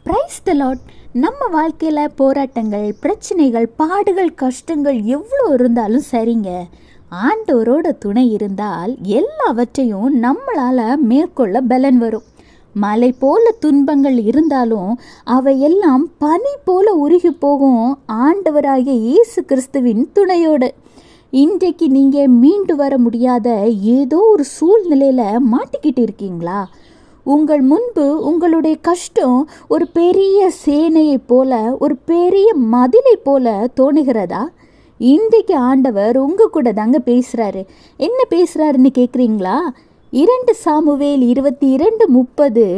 Praise the Lord. நம்ம வாழ்க்கையில் போராட்டங்கள், பிரச்சனைகள், பாடுகள், கஷ்டங்கள் எவ்வளோ இருந்தாலும் சரிங்க, ஆண்டவரோட துணை இருந்தால் எல்லாவற்றையும் நம்மளால் மேற்கொள்ள பலன் வரும். மலை போல துன்பங்கள் இருந்தாலும் அவையெல்லாம் பனி போல உருகி போகும் ஆண்டவராகிய இயேசு கிறிஸ்துவின் துணையோடு. இன்றைக்கு நீங்கள் மீண்டு வர முடியாத ஏதோ ஒரு சூழ்நிலையில் மாட்டிக்கிட்டு இருக்கீங்களா? உங்கள் முன்பு உங்களுடைய கஷ்டம் ஒரு பெரிய சேனையை போல, ஒரு பெரிய மதிலை போல தோணுகிறதா? இன்றைக்கு ஆண்டவர் உங்கள் கூட தாங்க பேசுகிறாரு. என்ன பேசுகிறாருன்னு கேட்குறீங்களா? 2 சாமுவேல் 22:30,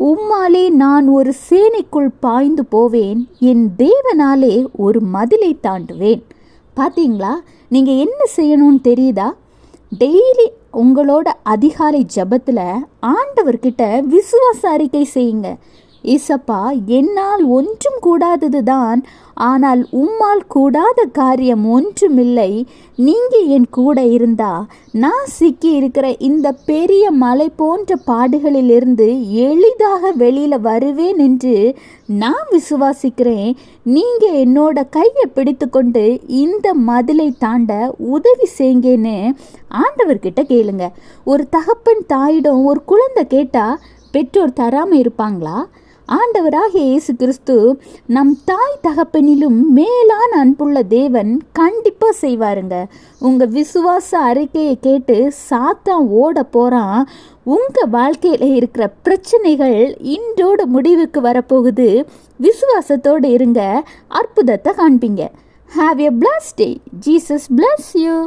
உம்மாலே நான் ஒரு சேனைக்குள் பாய்ந்து போவேன், என் தேவனாலே ஒரு மதிலை தாண்டுவேன். பார்த்தீங்களா? நீங்கள் என்ன செய்யணும்னு தெரியுதா? டெய்லி உங்களோட அதிகாலை ஜபத்தில் ஆண்டவர்கிட்ட விசுவாச அறிக்கை செய்யுங்க. இசப்பா, என்னால் ஒன்றும் கூடாதது தான், ஆனால் உம்மால் கூடாத காரியம் ஒன்றுமில்லை. நீங்கள் என் கூட இருந்தா நான் சிக்கி இருக்கிற இந்த பெரிய மலை போன்ற பாடுகளிலிருந்து எளிதாக வெளியில் வருவேன் என்று நான் விசுவாசிக்கிறேன். நீங்கள் என்னோட கையை பிடித்து கொண்டு இந்த மதிலை தாண்ட உதவி செய்யுங்கன்னு ஆண்டவர்கிட்ட கேளுங்க. ஒரு தகப்பன் தாயிடம் ஒரு குழந்தை கேட்டால் பெற்றோர் தராமல் இருப்பாங்களா? ஆண்டவராகிய இயேசு கிறிஸ்து நம் தாய் தகப்பனிலும் மேலான அன்புள்ள தேவன் கண்டிப்பாக செய்வாருங்க. உங்கள் விசுவாச அறிக்கையை கேட்டு சாத்தான் ஓட போகிறான். உங்கள் வாழ்க்கையில் இருக்கிற பிரச்சனைகள் இன்றோடு முடிவுக்கு வரப்போகுது. விசுவாசத்தோடு இருங்க, அற்புதத்தை காண்பீங்க. Have a blessed day. Jesus bless you.